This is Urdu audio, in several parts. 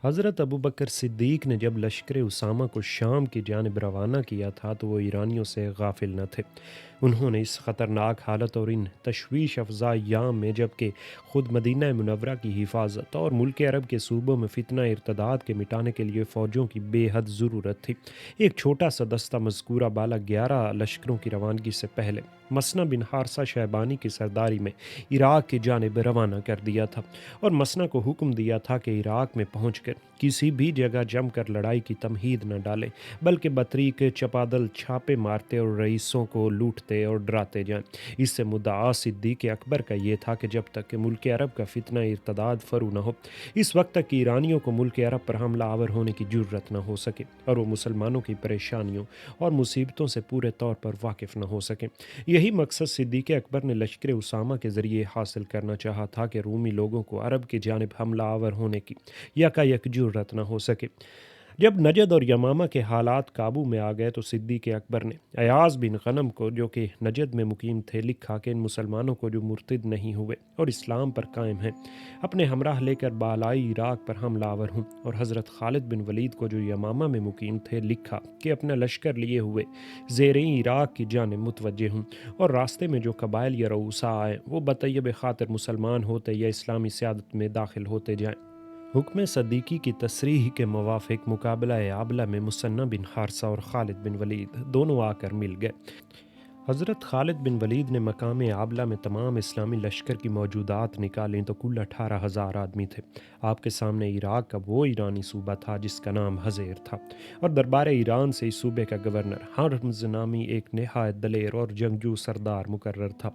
حضرت ابو بکر صدیق نے جب لشکر اسامہ کو شام کی جانب روانہ کیا تھا تو وہ ایرانیوں سے غافل نہ تھے۔ انہوں نے اس خطرناک حالت اور ان تشویش افزا ایام میں جبکہ خود مدینہ منورہ کی حفاظت اور ملک عرب کے صوبوں میں فتنہ ارتداد کے مٹانے کے لیے فوجوں کی بے حد ضرورت تھی، ایک چھوٹا سا دستہ مذکورہ بالا 11 لشکروں کی روانگی سے پہلے مسنہ بن حارثہ شیبانی کی سرداری میں عراق کی جانب روانہ کر دیا تھا، اور مسنہ کو حکم دیا تھا کہ عراق میں پہنچ کر کسی بھی جگہ جم کر لڑائی کی تمہید نہ ڈالے، بلکہ بطریق چپادل چھاپے مارتے اور رئیسوں کو لوٹتے اور ڈراتے جائیں۔ اس سے مدعا صدیق اکبر کا یہ تھا کہ جب تک کہ ملک عرب کا فتنہ ارتداد فرو نہ ہو، اس وقت تک ایرانیوں کو ملک عرب پر حملہ آور ہونے کی جرت نہ ہو سکے اور وہ مسلمانوں کی پریشانیوں اور مصیبتوں سے پورے طور پر واقف نہ ہو سکیں۔ یہی مقصد صدیق اکبر نے لشکر اسامہ کے ذریعے حاصل کرنا چاہا تھا کہ رومی لوگوں کو عرب کی جانب حملہ آور ہونے کی یکا یک جرت نہ ہو سکے۔ جب نجد اور یمامہ کے حالات قابو میں آ گئے تو صدیق اکبر نے ایاز بن غنم کو، جو کہ نجد میں مقیم تھے، لکھا کہ ان مسلمانوں کو جو مرتد نہیں ہوئے اور اسلام پر قائم ہیں اپنے ہمراہ لے کر بالائی عراق پر حملہ آور ہوں، اور حضرت خالد بن ولید کو جو یمامہ میں مقیم تھے لکھا کہ اپنا لشکر لیے ہوئے زیریں عراق کی جانب متوجہ ہوں، اور راستے میں جو قبائل یا رؤسا آئیں وہ بطیب خاطر مسلمان ہوتے یا اسلامی سیادت میں داخل ہوتے جائیں۔ حکم صدیقی کی تصریح کے موافق مقابلہ آبلہ میں مثنہ بن حارثہ اور خالد بن ولید دونوں آ کر مل گئے۔ حضرت خالد بن ولید نے مقام آبلہ میں تمام اسلامی لشکر کی موجودات نکالیں تو کل 18,000 آدمی تھے۔ آپ کے سامنے عراق کا وہ ایرانی صوبہ تھا جس کا نام حزیر تھا، اور دربار ایران سے اس صوبے کا گورنر ہرمز نامی ایک نہایت دلیر اور جنگجو سردار مقرر تھا۔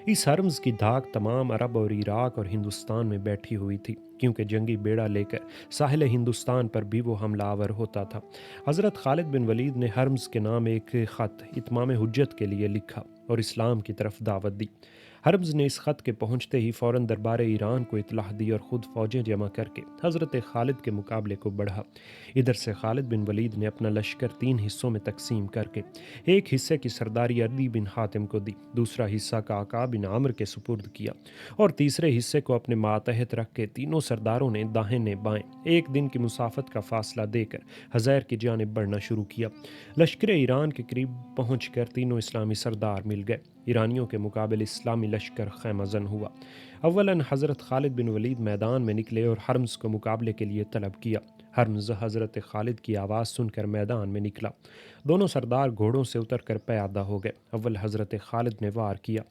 اس ہرمز کی دھاک تمام عرب اور عراق اور ہندوستان میں بیٹھی ہوئی تھی، کیونکہ جنگی بیڑا لے کر ساحل ہندوستان پر بھی وہ حملہ آور ہوتا تھا۔ حضرت خالد بن ولید نے ہرمز کے نام ایک خط اتمام حجت کے لیے لکھا اور اسلام کی طرف دعوت دی۔ ہرمز نے اس خط کے پہنچتے ہی فوراً دربار ایران کو اطلاع دی اور خود فوجیں جمع کر کے حضرت خالد کے مقابلے کو بڑھا۔ ادھر سے خالد بن ولید نے اپنا لشکر 3 حصوں میں تقسیم کر کے ایک حصے کی سرداری عدی بن حاتم کو دی، دوسرا حصہ قعقاع بن عامر کے سپرد کیا، اور تیسرے حصے کو اپنے ماتحت رکھ کے تینوں سرداروں نے داہنے بائیں ایک دن کی مسافت کا فاصلہ دے کر حزیر کی جانب بڑھنا شروع کیا۔ لشکر ایران کے قریب پہنچ کر تینوں اسلامی سردار مل گئے۔ ایرانیوں کے مقابل اسلامی لشکر خیمہ زن ہوا۔ اولاً حضرت خالد بن ولید میدان میں نکلے اور ہرمز کو مقابلے کے لیے طلب کیا۔ ہرمز حضرت خالد کی آواز سن کر میدان میں نکلا۔ دونوں سردار گھوڑوں سے اتر کر پیادہ ہو گئے۔ اول حضرت خالد نے وار کیا،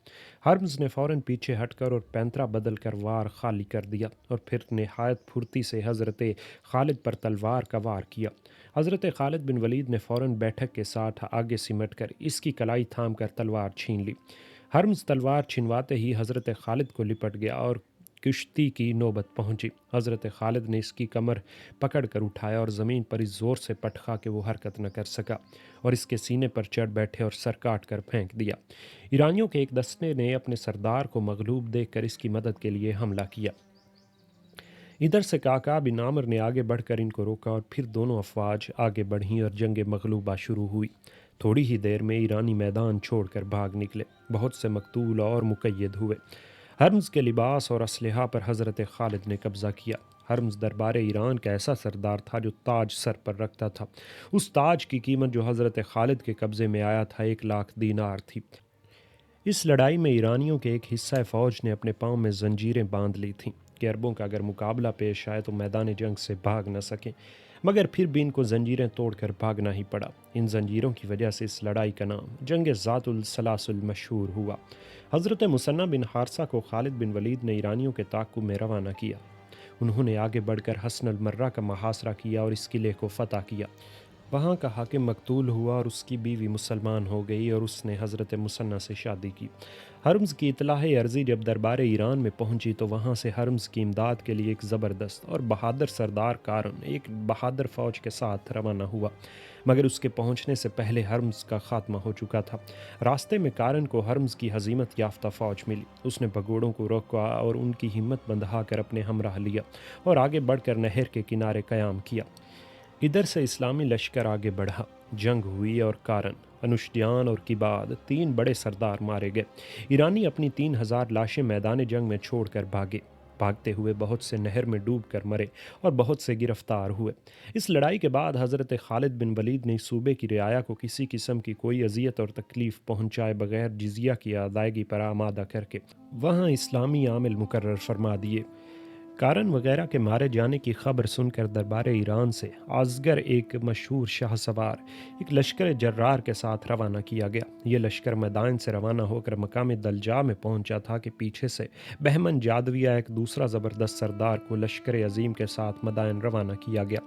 ہرمز نے فوراً پیچھے ہٹ کر اور پینترا بدل کر وار خالی کر دیا، اور پھر نہایت پھرتی سے حضرت خالد پر تلوار کا وار کیا۔ حضرت خالد بن ولید نے فوراً بیٹھک کے ساتھ آگے سمٹ کر اس کی کلائی تھام کر تلوار چھین لی۔ ہرمز تلوار چھنواتے ہی حضرت خالد کو لپٹ گیا اور کشتی کی نوبت پہنچی۔ حضرت خالد نے اس کی کمر پکڑ کر اٹھایا اور زمین پر اس زور سے پٹخا کہ وہ حرکت نہ کر سکا، اور اس کے سینے پر چڑھ بیٹھے اور سر کاٹ کر پھینک دیا۔ ایرانیوں کے ایک دستے نے اپنے سردار کو مغلوب دیکھ کر اس کی مدد کے لیے حملہ کیا۔ ادھر سے قعقاع بن عامر نے آگے بڑھ کر ان کو روکا، اور پھر دونوں افواج آگے بڑھیں اور جنگ مغلوبہ شروع ہوئی۔ تھوڑی ہی دیر میں ایرانی میدان چھوڑ کر بھاگ نکلے، بہت سے مقتول اور مقید ہوئے۔ ہرمز کے لباس اور اسلحہ پر حضرت خالد نے قبضہ کیا۔ ہرمز دربار ایران کا ایسا سردار تھا جو تاج سر پر رکھتا تھا۔ اس تاج کی قیمت جو حضرت خالد کے قبضے میں آیا تھا 1,00,000 دینار تھی۔ اس لڑائی میں ایرانیوں کے ایک حصہ فوج نے اپنے پاؤں میں زنجیریں باندھ لی تھیں کہ عربوں کا اگر مقابلہ پیش آئے تو میدان جنگ سے بھاگ نہ سکیں، مگر پھر بھی ان کو زنجیریں توڑ کر بھاگنا ہی پڑا۔ ان زنجیروں کی وجہ سے اس لڑائی کا نام جنگ ذات السلاسل مشہور ہوا۔ حضرت مثنہ بن حارثہ کو خالد بن ولید نے ایرانیوں کے تعاقب میں روانہ کیا۔ انہوں نے آگے بڑھ کر حصن المرہ کا محاصرہ کیا اور اس قلعے کو فتح کیا۔ وہاں کا حاکم مقتول ہوا اور اس کی بیوی مسلمان ہو گئی، اور اس نے حضرت مثنہ سے شادی کی۔ ہرمز کی اطلاع عرضی جب دربار ایران میں پہنچی تو وہاں سے ہرمز کی امداد کے لیے ایک زبردست اور بہادر سردار کارن ایک بہادر فوج کے ساتھ روانہ ہوا، مگر اس کے پہنچنے سے پہلے ہرمز کا خاتمہ ہو چکا تھا۔ راستے میں کارن کو ہرمز کی ہزیمت یافتہ فوج ملی۔ اس نے بھگوڑوں کو روکا اور ان کی ہمت بندھا کر اپنے ہمراہ لیا اور آگے بڑھ کر نہر کے کنارے قیام کیا۔ ادھر سے اسلامی لشکر آگے بڑھا، جنگ ہوئی اور کارن، انوشڈیان اور کباد 3 بڑے سردار مارے گئے۔ ایرانی اپنی 3,000 لاشیں میدان جنگ میں چھوڑ کر بھاگے۔ بھاگتے ہوئے بہت سے نہر میں ڈوب کر مرے اور بہت سے گرفتار ہوئے۔ اس لڑائی کے بعد حضرت خالد بن ولید نے صوبے کی رعایا کو کسی قسم کی کوئی اذیت اور تکلیف پہنچائے بغیر جزیہ کی ادائیگی پر آمادہ کر کے وہاں اسلامی عامل مقرر فرما دیے۔ کارن وغیرہ کے مارے جانے کی خبر سن کر دربار ایران سے ازگر ایک مشہور شاہ سوار ایک لشکر جرار کے ساتھ روانہ کیا گیا۔ یہ لشکر میدان سے روانہ ہو کر مقام دلجا میں پہنچا تھا کہ پیچھے سے بہمن جادویہ ایک دوسرا زبردست سردار کو لشکر عظیم کے ساتھ مدائن روانہ کیا گیا۔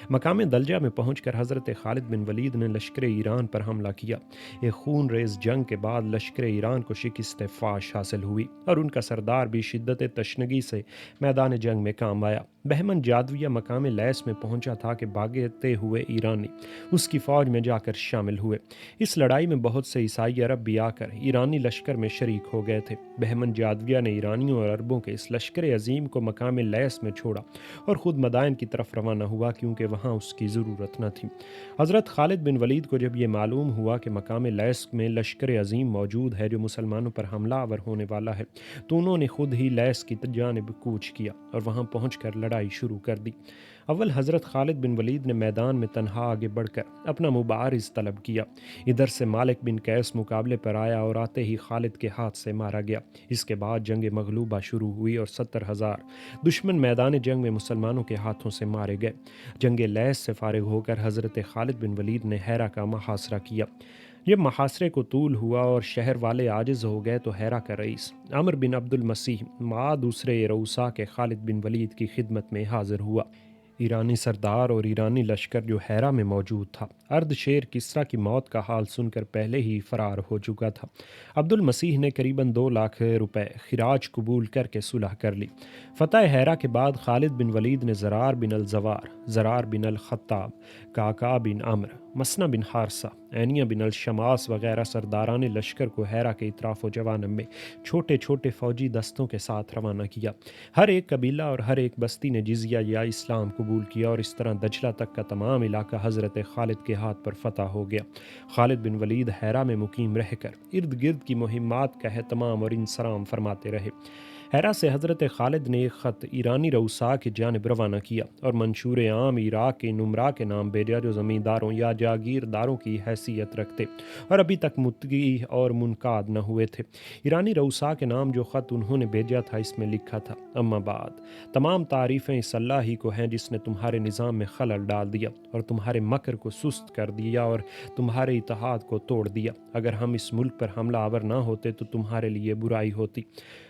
مقام دلجا میں پہنچ کر حضرت خالد بن ولید نے لشکر ایران پر حملہ کیا۔ ایک خون ریز جنگ کے بعد لشکر ایران کو شکست فاش حاصل ہوئی اور ان کا سردار بھی شدت تشنگی سے میدان جنگ میں کام آیا۔ بہمن جادویہ مقام لیس میں پہنچا تھا کہ بھاگتے ہوئے ایرانی اس کی فوج میں جا کر شامل ہوئے۔ اس لڑائی میں بہت سے عیسائی عرب بھی آ کر ایرانی لشکر میں شریک ہو گئے تھے۔ بہمن جادویہ نے ایرانیوں اور عربوں کے اس لشکر عظیم کو مقام لیس میں چھوڑا اور خود مدائن کی طرف روانہ ہوا کیونکہ وہاں اس کی ضرورت نہ تھی۔ حضرت خالد بن ولید کو جب یہ معلوم ہوا کہ مقام لیس میں لشکر عظیم موجود ہے جو مسلمانوں پر حملہ آور ہونے والا ہے تو انہوں نے خود ہی لیس کی جانب کوچ کیا اور وہاں پہنچ کر لڑائی شروع کر دی۔ اول حضرت خالد بن ولید نے میدان میں تنہا آگے بڑھ کر اپنا مبارز طلب کیا۔ ادھر سے مالک بن قیس مقابلے پر آیا اور آتے ہی خالد کے ہاتھ سے مارا گیا۔ اس کے بعد جنگ مغلوبہ شروع ہوئی اور 70,000 دشمن میدان جنگ میں مسلمانوں کے ہاتھوں سے مارے گئے۔ جنگ لیس سے فارغ ہو کر حضرت خالد بن ولید نے ہیرا کا محاصرہ کیا۔ جب محاصرے کو طول ہوا اور شہر والے عاجز ہو گئے تو ہیرا کا رئیس عمر بن عبد المسیح مع دوسرے رؤسا کے خالد بن ولید کی خدمت میں حاضر ہوا۔ ایرانی سردار اور ایرانی لشکر جو ہیرا میں موجود تھا ارد شیر کسریٰ کی موت کا حال سن کر پہلے ہی فرار ہو چکا تھا۔ عبد المسیح نے قریباً 2 لاکھ روپے خراج قبول کر کے صلح کر لی۔ فتح ہیرا کے بعد خالد بن ولید نے زرار بن الزوار، زرار بن الخطاب، کعکا بن عمر، مسنہ بن حارثہ، عینیہ بن الشماس وغیرہ سرداران لشکر کو ہیرا کے اطراف و جوانب میں چھوٹے چھوٹے فوجی دستوں کے ساتھ روانہ کیا۔ ہر ایک قبیلہ اور ہر ایک بستی نے جزیہ یا اسلام قبول کیا اور اس طرح دجلہ تک کا تمام علاقہ حضرت خالد کے ہاتھ پر فتح ہو گیا۔ خالد بن ولید ہیرا میں مقیم رہ کر ارد گرد کی مہمات کا اہتمام اور انصرام فرماتے رہے۔ ہیرا سے حضرت خالد نے ایک خط ایرانی رؤسا کی جانب روانہ کیا اور منشور عام عراق کے نمرا کے نام بھیجا جو زمینداروں یا جاگیرداروں کی حیثیت رکھتے اور ابھی تک مطیع اور منقاد نہ ہوئے تھے۔ ایرانی رؤسا کے نام جو خط انہوں نے بھیجا تھا اس میں لکھا تھا: اما بعد، تمام تعریفیں اس اللہ ہی کو ہیں جس نے تمہارے نظام میں خلل ڈال دیا اور تمہارے مکر کو سست کر دیا اور تمہارے اتحاد کو توڑ دیا۔ اگر ہم اس ملک پر حملہ آور نہ ہوتے تو تمہارے لیے برائی ہوتی۔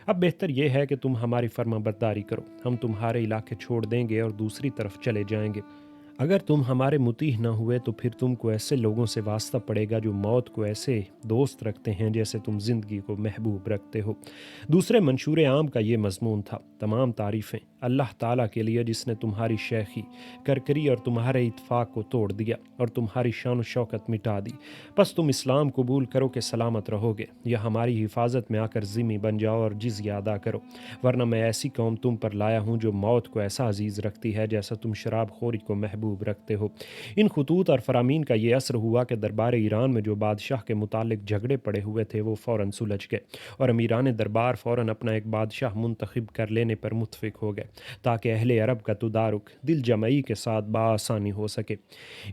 اب بہتر یہ ہے کہ تم ہماری فرما برداری کرو، ہم تمہارے علاقے چھوڑ دیں گے اور دوسری طرف چلے جائیں گے۔ اگر تم ہمارے مطیع نہ ہوئے تو پھر تم کو ایسے لوگوں سے واسطہ پڑے گا جو موت کو ایسے دوست رکھتے ہیں جیسے تم زندگی کو محبوب رکھتے ہو۔ دوسرے منشور عام کا یہ مضمون تھا: تمام تعریفیں اللہ تعالیٰ کے لیے جس نے تمہاری شیخی کرکری اور تمہارے اتفاق کو توڑ دیا اور تمہاری شان و شوکت مٹا دی۔ پس تم اسلام قبول کرو کہ سلامت رہو گے، یا ہماری حفاظت میں آ کر ذمہ بن جاؤ اور جزیہ ادا کرو، ورنہ میں ایسی قوم تم پر لایا ہوں جو موت کو ایسا عزیز رکھتی ہے جیسا تم شراب خوری کو محبوب رکھتے ہو۔ ان خطوط اور فرامین کا یہ اثر ہوا کہ دربار ایران میں جو بادشاہ کے متعلق جھگڑے پڑے ہوئے تھے وہ فوراً سلجھ گئے اور امیران دربار فوراً اپنا ایک بادشاہ منتخب کر لینے پر متفق ہو گئے تاکہ اہل عرب کا تدارک دل جمعی کے ساتھ بآسانی ہو سکے۔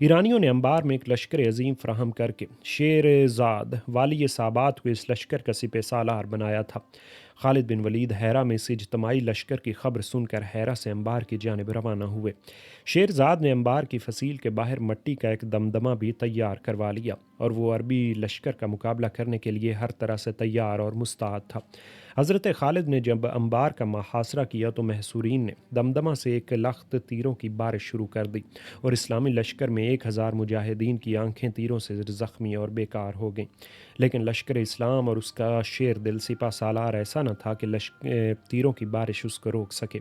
ایرانیوں نے انبار میں ایک لشکر عظیم فراہم کر کے شیر زاد والی صابات کو اس لشکر کا سپہ سالار بنایا تھا۔ خالد بن ولید ہیرا میں اس اجتماعی لشکر کی خبر سن کر ہیرا سے انبار کی جانب روانہ ہوئے۔ شیرزاد نے انبار کی فصیل کے باہر مٹی کا ایک دمدمہ بھی تیار کروا لیا اور وہ عربی لشکر کا مقابلہ کرنے کے لیے ہر طرح سے تیار اور مستعد تھا۔ حضرت خالد نے جب انبار کا محاصرہ کیا تو محصورین نے دمدمہ سے ایک لخت تیروں کی بارش شروع کر دی اور اسلامی لشکر میں 1000 مجاہدین کی آنکھیں تیروں سے زخمی اور بیکار ہو گئیں۔ لیکن لشکر اسلام اور اس کا شیر دل سپہ سالار ایسا نہ تھا کہ تیروں کی بارش اس کو روک سکے۔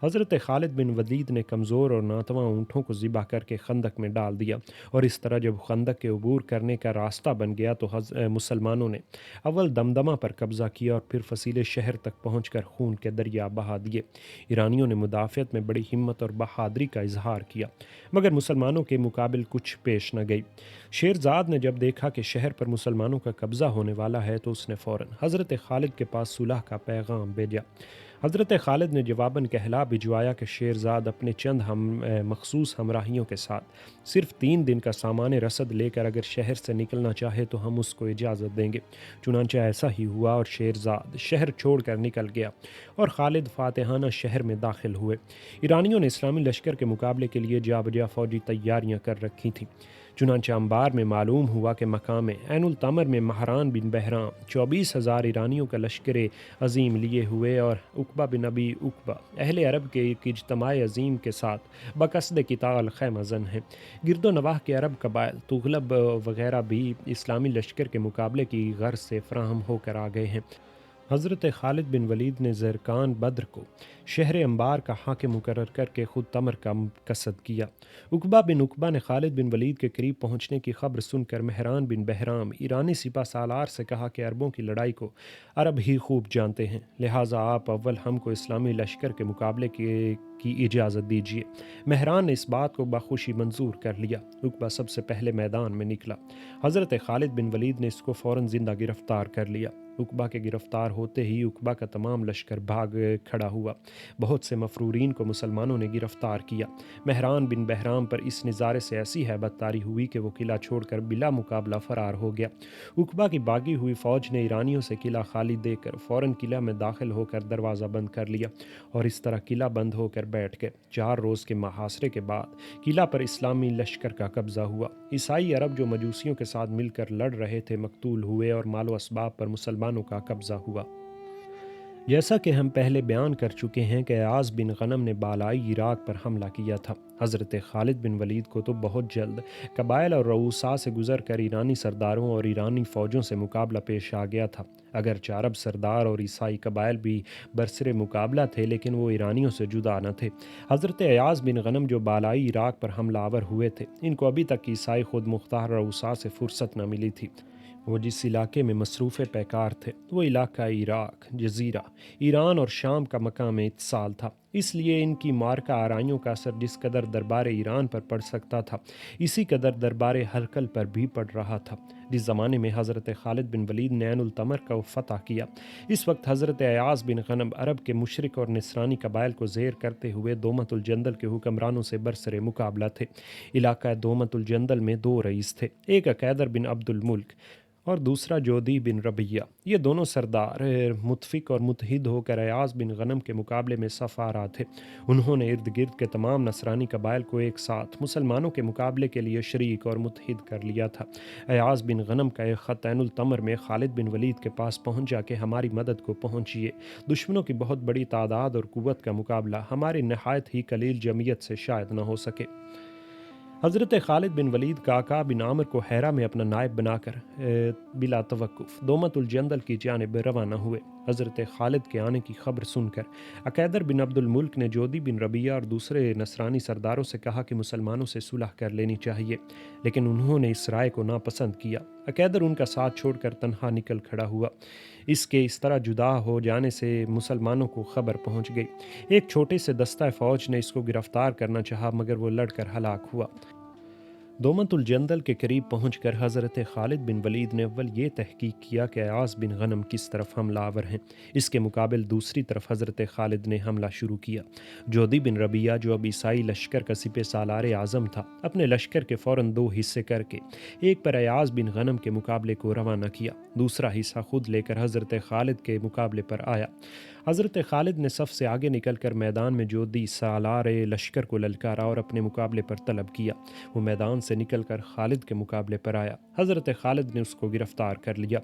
حضرت خالد بن ولید نے کمزور اور ناتواں اونٹوں کو ذبح کر کے خندق میں ڈال دیا اور اس طرح جب خندق کے عبور کرنے کا راستہ بن گیا تو مسلمانوں نے اول دمدمہ پر قبضہ کیا اور پھر فصیل شہر تک پہنچ کر خون کے دریا بہا دیے۔ ایرانیوں نے مدافعت میں بڑی ہمت اور بہادری کا اظہار کیا مگر مسلمانوں کے مقابل کچھ پیش نہ گئی۔ شیرزاد نے جب دیکھا کہ شہر پر مسلمانوں کا قبضہ ہونے والا ہے تو اس نے فوراً حضرت خالد کے پاس صلح کا پیغام بھیجا۔ حضرت خالد نے جواباً کہلا بھجوایا کہ شیرزاد اپنے چند مخصوص ہمراہیوں کے ساتھ صرف 3 دن کا سامان رسد لے کر اگر شہر سے نکلنا چاہے تو ہم اس کو اجازت دیں گے۔ چنانچہ ایسا ہی ہوا اور شیرزاد شہر چھوڑ کر نکل گیا اور خالد فاتحانہ شہر میں داخل ہوئے۔ ایرانیوں نے اسلامی لشکر کے مقابلے کے لیے جا بجا فوجی تیاریاں کر رکھی تھیں۔ چنانچہ انبار میں معلوم ہوا کہ مقام عین التمر میں مہران بن بہرام 24,000 ایرانیوں کا لشکر عظیم لیے ہوئے اور عقبہ بن ابی عقبہ اہل عرب کے ایک اجتماع عظیم کے ساتھ بقصد قتال خیمہ زن ہیں۔ گرد و نواح کے عرب قبائل تغلب وغیرہ بھی اسلامی لشکر کے مقابلے کی غرض سے فراہم ہو کر آ گئے ہیں۔ حضرت خالد بن ولید نے زرکان بدر کو شہر انبار کا حاکم مقرر کر کے خود تمر کا قصد کیا۔ عقبہ بن عقبہ نے خالد بن ولید کے قریب پہنچنے کی خبر سن کر مہران بن بہرام ایرانی سپہ سالار سے کہا کہ عربوں کی لڑائی کو عرب ہی خوب جانتے ہیں، لہٰذا آپ اول ہم کو اسلامی لشکر کے مقابلے کی اجازت دیجیے۔ مہران نے اس بات کو بخوشی منظور کر لیا۔ عقبہ سب سے پہلے میدان میں نکلا۔ حضرت خالد بن ولید نے اس کو فوراً زندہ گرفتار کر لیا۔ عقبہ کے گرفتار ہوتے ہی عقبہ کا تمام لشکر بھاگ کھڑا ہوا۔ بہت سے مفرورین کو مسلمانوں نے گرفتار کیا۔ مہران بن بہرام پر اس نظارے سے ایسی ہیبت طاری ہوئی کہ وہ قلعہ چھوڑ کر بلا مقابلہ فرار ہو گیا۔ عقبہ کی باغی ہوئی فوج نے ایرانیوں سے قلعہ خالی دے کر فوراً قلعہ میں داخل ہو کر دروازہ بند کر لیا اور اس طرح قلعہ بند ہو کر بیٹھ گئے۔ 4 روز کے محاصرے کے بعد قلعہ پر اسلامی لشکر کا قبضہ ہوا۔ عیسائی عرب جو مجوسیوں کے ساتھ مل کر لڑ رہے تھے مقتول ہوئے اور مال و اسباب پر مسلمانوں کا قبضہ ہوا۔ جیسا کہ ہم پہلے بیان کر چکے ہیں کہ ایاز بن غنم نے بالائی عراق پر حملہ کیا تھا۔ حضرت خالد بن ولید کو تو بہت جلد قبائل اور رؤساء سے گزر کر ایرانی سرداروں اور ایرانی فوجوں سے مقابلہ پیش آ گیا تھا۔ اگرچہ عرب سردار اور عیسائی قبائل بھی برسر مقابلہ تھے لیکن وہ ایرانیوں سے جدا نہ تھے۔ حضرت ایاز بن غنم جو بالائی عراق پر حملہ آور ہوئے تھے، ان کو ابھی تک عیسائی خود مختار رؤساء سے فرصت نہ ملی تھی۔ وہ جس علاقے میں مصروف پیکار تھے وہ علاقہ عراق، جزیرہ، ایران اور شام کا مقام اتصال تھا۔ اس لیے ان کی مارکہ آرائیوں کا اثر جس قدر دربار ایران پر پڑ سکتا تھا، اسی قدر دربار ہرقل پر بھی پڑ رہا تھا۔ جس زمانے میں حضرت خالد بن ولید نے عین التمر کو فتح کیا، اس وقت حضرت ایاز بن غنم عرب کے مشرک اور نصرانی قبائل کو زیر کرتے ہوئے دومت الجندل کے حکمرانوں سے برسر مقابلہ تھے۔ علاقہ دومت الجندل میں 2 رئیس تھے، ایک عقیدر بن عبد الملک اور دوسرا جودی بن ربیہ۔ یہ دونوں سردار متفق اور متحد ہو کر ایاز بن غنم کے مقابلے میں صف آرا تھے۔ انہوں نے ارد گرد کے تمام نصرانی قبائل کو ایک ساتھ مسلمانوں کے مقابلے کے لیے شریک اور متحد کر لیا تھا۔ ایاز بن غنم کا ایک خط عین التمر میں خالد بن ولید کے پاس پہنچا کہ ہماری مدد کو پہنچیے، دشمنوں کی بہت بڑی تعداد اور قوت کا مقابلہ ہماری نہایت ہی قلیل جمعیت سے شاید نہ ہو سکے۔ حضرت خالد بن ولید قعقاع بن عامر کو حیرہ میں اپنا نائب بنا کر بلا توقف دومت الجندل کی جانب روانہ ہوئے۔ حضرت خالد کے آنے کی خبر سن کر عقیدر بن عبد الملک نے جودی بن ربیہ اور دوسرے نصرانی سرداروں سے کہا کہ مسلمانوں سے صلح کر لینی چاہیے، لیکن انہوں نے اس رائے کو ناپسند کیا۔ عقیدر ان کا ساتھ چھوڑ کر تنہا نکل کھڑا ہوا۔ اس کے اس طرح جدا ہو جانے سے مسلمانوں کو خبر پہنچ گئی۔ ایک چھوٹے سے دستہ فوج نے اس کو گرفتار کرنا چاہا مگر وہ لڑ کر ہلاک ہوا۔ دومت الجندل کے قریب پہنچ کر حضرت خالد بن ولید نے اول یہ تحقیق کیا کہ ایاز بن غنم کس طرف حملہ آور ہیں۔ اس کے مقابل دوسری طرف حضرت خالد نے حملہ شروع کیا۔ جودی بن ربیہ جو اب عیسائی لشکر کا سپہ سالار اعظم تھا، اپنے لشکر کے فوراً 2 حصے کر کے ایک پر ایاز بن غنم کے مقابلے کو روانہ کیا، دوسرا حصہ خود لے کر حضرت خالد کے مقابلے پر آیا۔ حضرت خالد نے صف سے آگے نکل کر میدان میں جودی سالار لشکر کو للکارا اور اپنے مقابلے پر طلب کیا۔ وہ میدان سے نکل کر خالد کے مقابلے پر آیا۔ حضرت خالد نے اس کو گرفتار کر لیا۔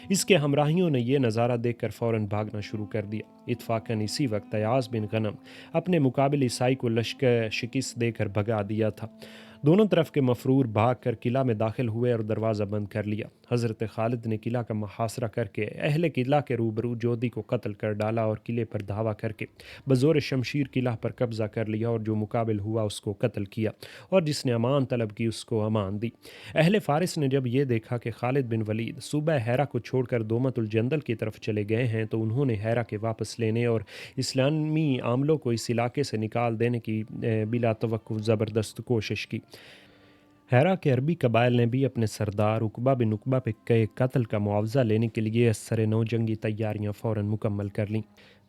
اس کے ہمراہیوں نے یہ نظارہ دیکھ کر فوراً بھاگنا شروع کر دیا۔ اتفاقاً اسی وقت ایاز بن غنم اپنے مقابل عیسائی کو لشکر شکست دے کر بھگا دیا تھا۔ دونوں طرف کے مفرور بھاگ کر قلعہ میں داخل ہوئے اور دروازہ بند کر لیا۔ حضرت خالد نے قلعہ کا محاصرہ کر کے اہل قلعہ کے روبرو جودی کو قتل کر ڈالا اور قلعے پر دھاوا کر کے بزور شمشیر قلعہ پر قبضہ کر لیا اور جو مقابل ہوا اس کو قتل کیا اور جس نے امان طلب کی اس کو امان دی۔ اہل فارس نے جب یہ دیکھا کہ خالد بن ولید صوبہ حیرہ کو چھوڑ کر دومت الجندل کی طرف چلے گئے ہیں تو انہوں نے حیرہ کے واپس لینے اور اسلامی عاملوں کو اس علاقے سے نکال دینے کی بلا توقف زبردست کوشش کی۔ حیرہ کے عربی قبائل نے بھی اپنے سردار عقبہ بن عقبہ کے قتل کا معاوضہ لینے کے لیے اثر نو جنگی تیاریاں فوراً مکمل کر لیں۔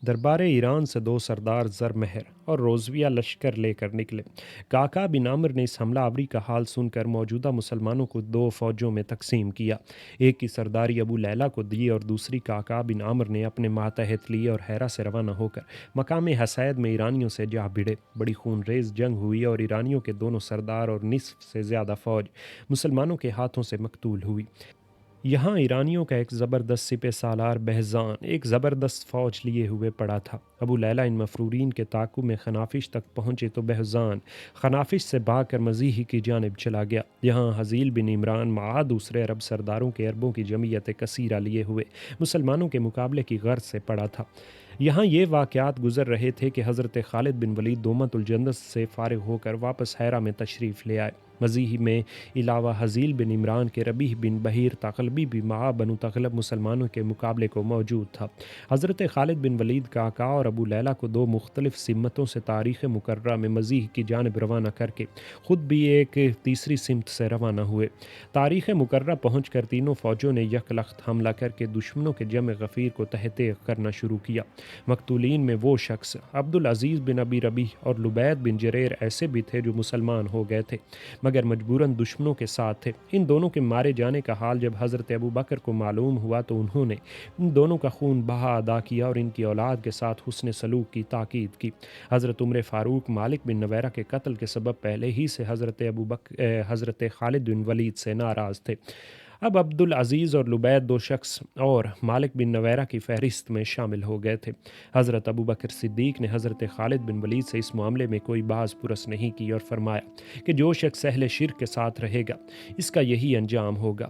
دربار ایران سے دو سردار زرمہر اور روزویہ لشکر لے کر نکلے۔ کاکا بن عمرو نے اس حملہ آوری کا حال سن کر موجودہ مسلمانوں کو دو فوجوں میں تقسیم کیا، ایک کی سرداری ابو لیلہ کو دی اور دوسری کاکا بن عمرو نے اپنے ماتحت لی اور ہیرا سے روانہ ہو کر مقام حسید میں ایرانیوں سے جا بھڑے۔ بڑی خون ریز جنگ ہوئی اور ایرانیوں کے دونوں سردار اور نصف سے زیادہ فوج مسلمانوں کے ہاتھوں سے مقتول ہوئی۔ یہاں ایرانیوں کا ایک زبردست سپہ سالار بہزان ایک زبردست فوج لیے ہوئے پڑا تھا۔ ابو لیلہ ان مفرورین کے تعاقب میں خنافش تک پہنچے تو بہزان خنافش سے بھاگ کر مزیحی کی جانب چلا گیا۔ یہاں حزیل بن عمران مع دوسرے عرب سرداروں کے عربوں کی جمعیت کثیرہ لیے ہوئے مسلمانوں کے مقابلے کی غرض سے پڑا تھا۔ یہاں یہ واقعات گزر رہے تھے کہ حضرت خالد بن ولید دومت الجندل سے فارغ ہو کر واپس حیرہ میں تشریف لے آئے۔ مزیحی میں علاوہ حزیل بن عمران کے ربیح بن بحیر تغلبی بھی مع بنو تغلب مسلمانوں کے مقابلے کو موجود تھا۔ حضرت خالد بن ولید کاکا اور ابو لیلہ کو دو مختلف سمتوں سے تاریخ مقررہ میں مزیح کی جانب روانہ کر کے خود بھی ایک تیسری سمت سے روانہ ہوئے۔ تاریخ مقررہ پہنچ کر تینوں فوجوں نے یک لخت حملہ کر کے دشمنوں کے جمع غفیر کو تہہ تیغ کرنا شروع کیا۔ مقتولین میں وہ شخص عبدالعزیز بن ابی ربیح اور لبید بن جریر ایسے بھی تھے جو مسلمان ہو گئے تھے مگر مجبوراً دشمنوں کے ساتھ تھے۔ ان دونوں کے مارے جانے کا حال جب حضرت ابو بکر کو معلوم ہوا تو انہوں نے ان دونوں کا خون بہا ادا کیا اور ان کی اولاد کے ساتھ حسن سلوک کی تاکید کی۔ حضرت عمر فاروق مالک بن نویرہ کے قتل کے سبب پہلے ہی سے حضرت خالد بن ولید سے ناراض تھے۔ اب عبدالعزیز اور لبید دو شخص اور مالک بن نویرہ کی فہرست میں شامل ہو گئے تھے۔ حضرت ابو بکر صدیق نے حضرت خالد بن ولید سے اس معاملے میں کوئی باز پرس نہیں کی اور فرمایا کہ جو شخص اہل شرک کے ساتھ رہے گا اس کا یہی انجام ہوگا۔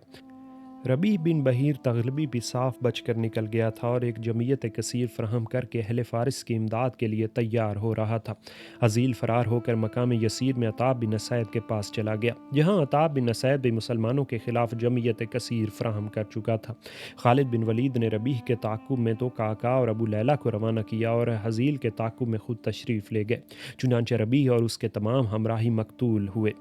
ربیع بن بحیر تغلبی بھی صاف بچ کر نکل گیا تھا اور ایک جمعیت کثیر فراہم کر کے اہل فارس کی امداد کے لیے تیار ہو رہا تھا۔ حزیل فرار ہو کر مقام یسیر میں عتاب بن اسید کے پاس چلا گیا۔ یہاں عتاب بن اسید بھی مسلمانوں کے خلاف جمعیت کثیر فراہم کر چکا تھا۔ خالد بن ولید نے ربیع کے تعاقب میں تو کاکا اور ابو لیلہ کو روانہ کیا اور حزیل کے تعاقب میں خود تشریف لے گئے، چنانچہ ربیع اور اس کے تمام ہمراہی مقتول ہوئے۔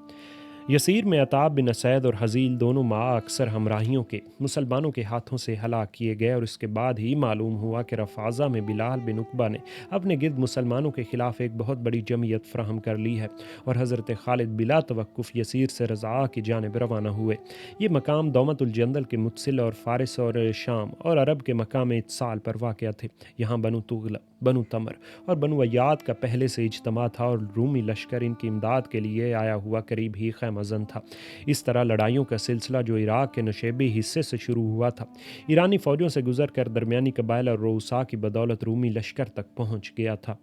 یسیر میں عتاب بن اسید اور حزیل دونوں مع اکثر ہمراہیوں کے مسلمانوں کے ہاتھوں سے ہلاک کیے گئے اور اس کے بعد ہی معلوم ہوا کہ رفاضہ میں بلال بن عقبہ نے اپنے گرد مسلمانوں کے خلاف ایک بہت بڑی جمعیت فراہم کر لی ہے اور حضرت خالد بلا توقف یسیر سے رضاء کی جانب روانہ ہوئے۔ یہ مقام دومت الجندل کے متصل اور فارس اور شام اور عرب کے مقام اتصال پر واقع تھے۔ یہاں بنو تغلب، بنو تمر اور بنو ایاد کا پہلے سے اجتماع تھا اور رومی لشکر ان کی امداد کے لیے آیا ہوا قریب ہی خیمہ زن تھا۔ اس طرح لڑائیوں کا سلسلہ جو عراق کے نشیبی حصے سے شروع ہوا تھا ایرانی فوجوں سے گزر کر درمیانی قبائل اور رؤساء کی بدولت رومی لشکر تک پہنچ گیا تھا۔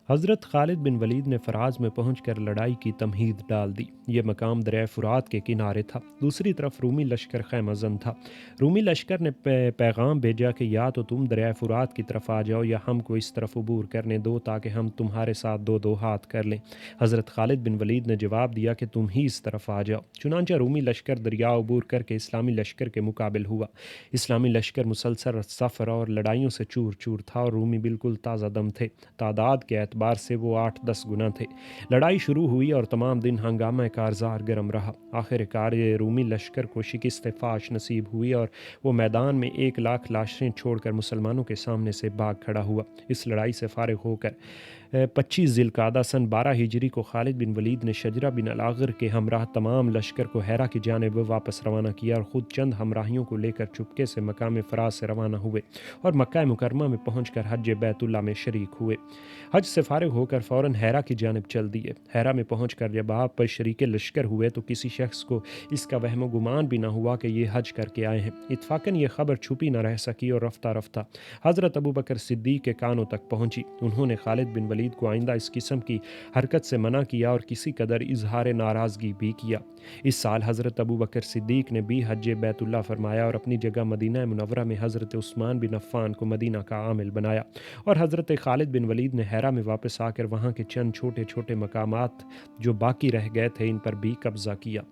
حضرت خالد بن ولید نے فراز میں پہنچ کر لڑائی کی تمہید ڈال دی۔ یہ مقام دریائے فرات کے کنارے تھا، دوسری طرف رومی لشکر خیمہ زن تھا۔ رومی لشکر نے پیغام بھیجا کہ یا تو تم دریائے فرات کی طرف آ جاؤ یا ہم کو اس طرف عبور کرنے دو تاکہ ہم تمہارے ساتھ دو دو ہاتھ کر لیں۔ حضرت خالد بن ولید نے جواب دیا کہ تم ہی اس طرف آ جاؤ۔ چنانچہ رومی لشکر دریا عبور کر کے اسلامی لشکر کے مقابل ہوا۔ اسلامی لشکر مسلسل سفر اور لڑائیوں سے چور چور تھا اور رومی بالکل تازہ دم تھے، تعداد کے اعتبار سے وہ 8-10 گنا تھے۔ لڑائی شروع ہوئی اور تمام دن ہنگامہ کارزار گرم رہا۔ آخر کار رومی لشکر کو شکست فاش نصیب ہوئی اور وہ میدان میں 1,00,000 لاشیں چھوڑ کر مسلمانوں کے سامنے سے بھاگ کھڑا ہوا۔ اس لڑائی سے فارغ ہو کر 25 ذی القعدہ سن 12 ہجری کو خالد بن ولید نے شجرہ بن الاغر کے ہمراہ تمام لشکر کو ہیرا کی جانب واپس روانہ کیا اور خود چند ہمراہیوں کو لے کر چپکے سے مقام فراز سے روانہ ہوئے اور مکہ مکرمہ میں پہنچ کر حج بیت اللہ میں شریک ہوئے۔ حج سے فارغ ہو کر فوراً ہیرا کی جانب چل دیے۔ ہیرا میں پہنچ کر جب آپ پر شریک لشکر ہوئے تو کسی شخص کو اس کا وہم و گمان بھی نہ ہوا کہ یہ حج کر کے آئے ہیں۔ اتفاقاً یہ خبر چھپی نہ رہ سکی اور رفتہ رفتہ حضرت ابو بکر صدیق کے کانوں تک پہنچی۔ انہوں نے خالد بن ولید کو آئندہ اس قسم کی حرکت سے منع کیا اور کسی قدر اظہار ناراضگی بھی کیا۔ اس سال حضرت ابو بکر صدیق نے بھی حج بیت اللہ فرمایا اور اپنی جگہ مدینہ منورہ میں حضرت عثمان بن عفان کو مدینہ کا عامل بنایا اور حضرت خالد بن ولید نے ہیرا میں واپس آ کر وہاں کے چند چھوٹے چھوٹے مقامات جو باقی رہ گئے تھے ان پر بھی قبضہ کیا۔